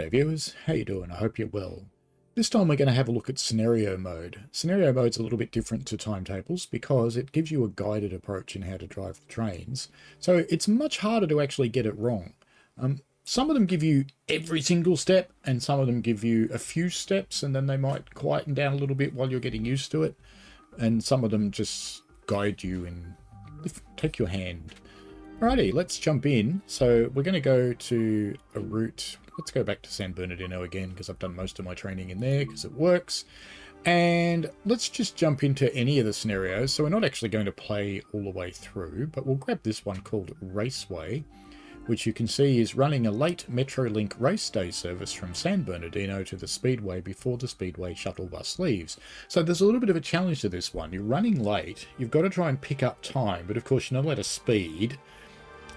G'day viewers, how you doing? I hope you're well. This time we're going to have a look at scenario mode. Scenario mode's a little bit different to timetables because it gives you a guided approach in how to drive the trains. So it's much harder to actually get it wrong. Some of them give you every single step and some of them give you a few steps and then they might quieten down a little bit while you're getting used to it. And some of them just guide you and take your hand. Alrighty, let's jump in. So we're going to go to a route. Let's go back to San Bernardino again because I've done most of my training in there because it works. And let's just jump into any of the scenarios. So we're not actually going to play all the way through, but we'll grab this one called Raceway, which you can see is running a late Metrolink race day service from San Bernardino to the Speedway before the Speedway shuttle bus leaves. So there's a little bit of a challenge to this one. You're running late, you've got to try and pick up time, but of course you're not allowed to speed,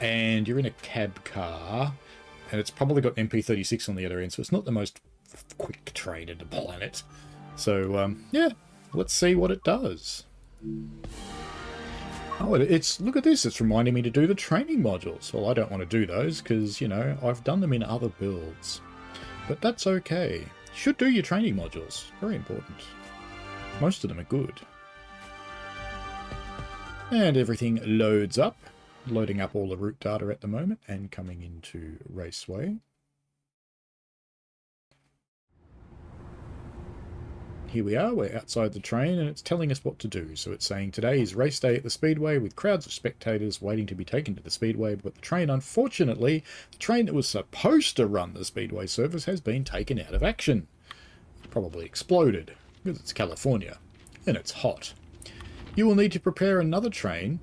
and you're in a cab car, and it's probably got an MP36 on the other end, so it's not the most quick train in the planet. So, yeah, let's see what it does. Oh, look at this, it's reminding me to do the training modules. Well, I don't want to do those because, you know, I've done them in other builds. But that's okay. You should do your training modules, very important. Most of them are good. And everything loads up. Loading up all the route data at the moment and coming into Raceway. Here we are, we're outside the train and it's telling us what to do. So it's saying today is race day at the Speedway with crowds of spectators waiting to be taken to the Speedway, but the train, unfortunately, the train that was supposed to run the Speedway service has been taken out of action. Probably exploded because it's California and it's hot. You will need to prepare another train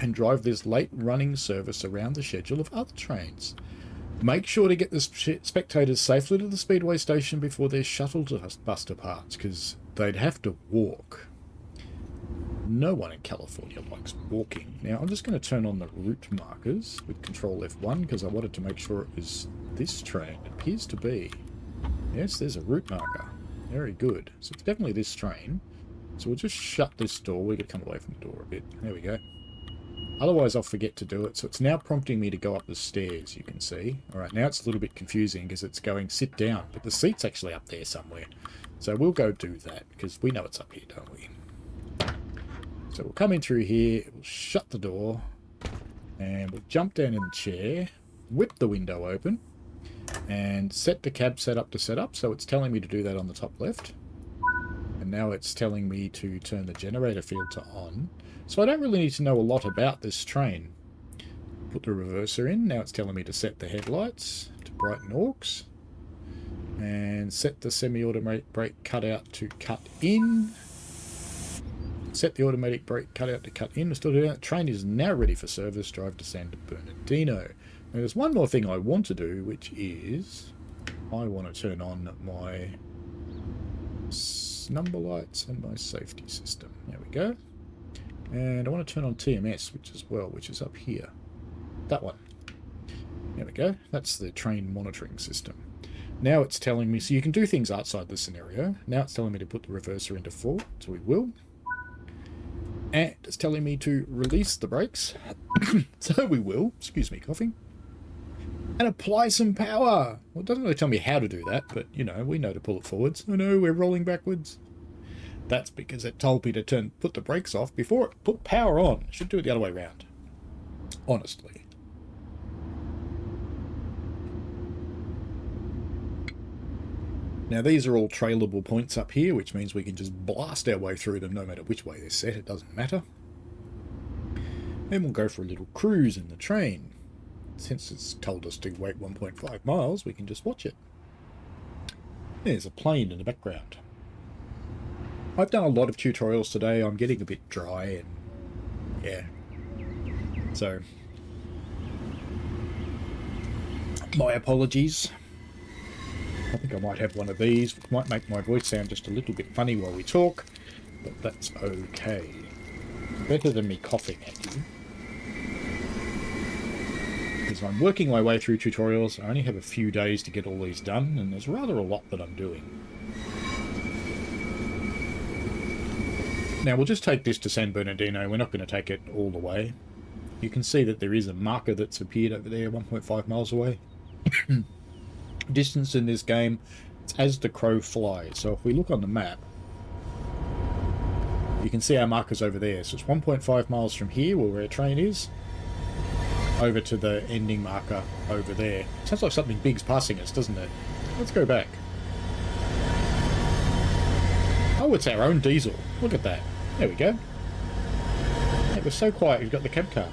and drive this late running service around the schedule of other trains. Make sure to get the spectators safely to the Speedway station before their shuttle bus departs, because they'd have to walk. No one in California likes walking. Now I'm just going to turn on the route markers with Control F1 because I wanted to make sure it was this train. It appears to be. Yes, there's a route marker. Very good. So it's definitely this train. So we'll just shut this door. We're going to come away from the door a bit. There we go. Otherwise, I'll forget to do it. So it's now prompting me to go up the stairs, you can see. All right, now it's a little bit confusing because it's going sit down, but the seat's actually up there somewhere. So we'll go do that because we know it's up here, don't we? So we'll come in through here, we'll shut the door, and we'll jump down in the chair, whip the window open, and set the cab setup to set up. So it's telling me to do that on the top left. And now it's telling me to turn the generator field to on. So I don't really need to know a lot about this train. Put the reverser in. Now it's telling me to set the headlights to bright and aux. And set the semi-automatic brake cutout to cut in. Set the automatic brake cutout to cut in. We're still doing that. The train is now ready for service. Drive to San Bernardino. Now there's one more thing I want to do, which is I want to turn on my number lights and my safety system. There we go. And I want to turn on TMS, which is up here. That one. There we go. That's the train monitoring system. Now it's telling me, so you can do things outside the scenario. Now it's telling me to put the reverser into 4, so we will. And it's telling me to release the brakes, so we will. Excuse me, coughing. And apply some power. Well, it doesn't really tell me how to do that, but, you know, we know to pull it forwards. Oh no, we're rolling backwards. That's because it told me to put the brakes off before it put power on. It should do it the other way around. Honestly. Now these are all trailable points up here, which means we can just blast our way through them no matter which way they're set. It doesn't matter. Then we'll go for a little cruise in the train. Since it's told us to wait 1.5 miles, we can just watch it. There's a plane in the background. I've done a lot of tutorials today. I'm getting a bit dry and yeah. So my apologies. I think I might have one of these, which might make my voice sound just a little bit funny while we talk, but that's okay. Better than me coughing at you. Because I'm working my way through tutorials. I only have a few days to get all these done, and there's rather a lot that I'm doing. Now we'll just take this to San Bernardino. We're not going to take it all the way. You can see that there is a marker that's appeared over there 1.5 miles away. Distance in this game, it's as the crow flies. So if we look on the map, you can see our markers over there. So it's 1.5 miles from here, where our train is, over to the ending marker over there. Sounds like something big's passing us, doesn't it? Let's go back. Oh, it's our own diesel. Look at that. There we go. It was so quiet, you've got the cab car.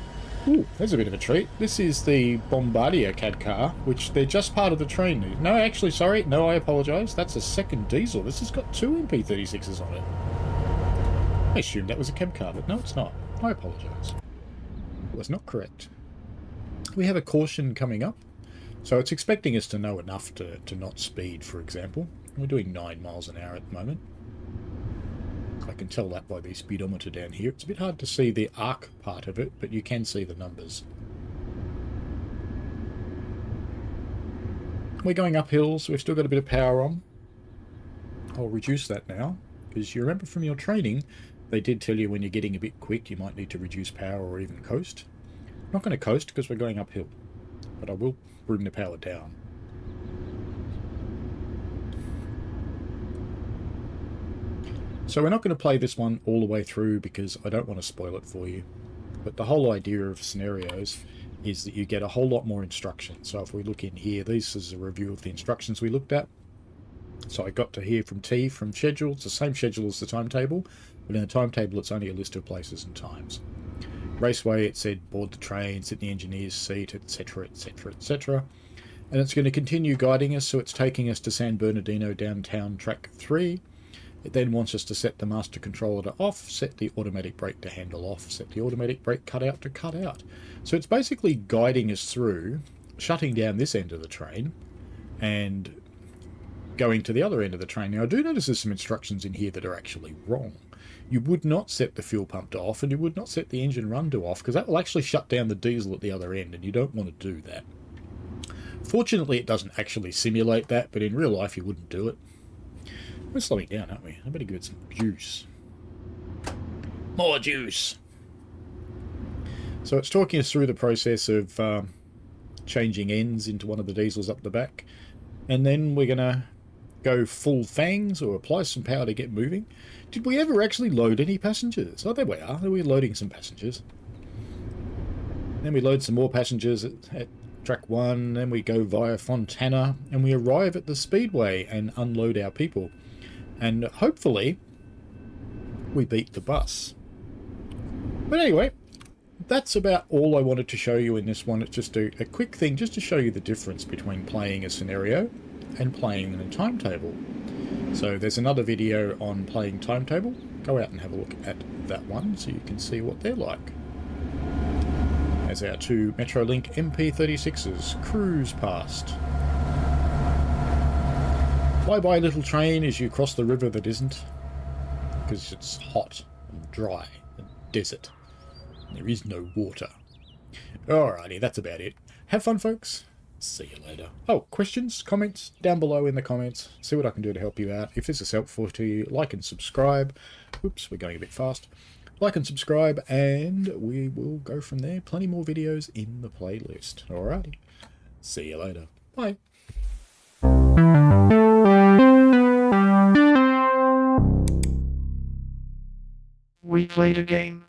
Ooh, there's a bit of a treat. This is the Bombardier cab car, which they're just part of the train. No, actually, sorry. No, I apologise. That's a second diesel. This has got 2 MP36s on it. I assumed that was a cab car, but no, it's not. I apologise. It was not correct. We have a caution coming up. So it's expecting us to know enough to not speed, for example. We're doing 9 miles an hour at the moment. I can tell that by the speedometer down here. It's a bit hard to see the arc part of it, but you can see the numbers. We're going up hills. We've still got a bit of power on. I'll reduce that now, because you remember from your training, they did tell you when you're getting a bit quick, you might need to reduce power or even coast. I'm not going to coast because we're going uphill, but I will bring the power down. So we're not going to play this one all the way through because I don't want to spoil it for you. But the whole idea of scenarios is that you get a whole lot more instructions. So if we look in here, this is a review of the instructions we looked at. So I got to here from T, from schedule. It's the same schedule as the timetable, but in the timetable it's only a list of places and times. Raceway, it said board the train, sit in the engineer's seat, etc, etc, etc. And it's going to continue guiding us, so it's taking us to San Bernardino downtown track 3. It then wants us to set the master controller to off, set the automatic brake to handle off, set the automatic brake cutout to cut out. So it's basically guiding us through, shutting down this end of the train, and going to the other end of the train. Now I do notice there's some instructions in here that are actually wrong. You would not set the fuel pump to off, and you would not set the engine run to off, because that will actually shut down the diesel at the other end, and you don't want to do that. Fortunately, it doesn't actually simulate that, but in real life you wouldn't do it. We're slowing down, aren't we? I better give it some juice. More juice! So it's talking us through the process of changing ends into one of the diesels up the back. And then we're going to go full fangs or apply some power to get moving. Did we ever actually load any passengers? Oh, there we are. We're loading some passengers. Then we load some more passengers at track 1. Then we go via Fontana. And we arrive at the speedway and unload our people. And hopefully we beat the bus. But anyway, that's about all I wanted to show you in this one. It's just a quick thing just to show you the difference between playing a scenario and playing in a timetable. So there's another video on playing timetable. Go out and have a look at that one so you can see what they're like. As our 2 Metrolink MP36s cruise past. Bye-bye little train as you cross the river that isn't. Because it's hot and dry and desert. There is no water. Alrighty, that's about it. Have fun, folks. See you later. Oh, questions, comments, down below in the comments. See what I can do to help you out. If this is helpful to you, like and subscribe. Oops, we're going a bit fast. Like and subscribe, and we will go from there. Plenty more videos in the playlist. Alrighty. See you later. Bye. We played a game.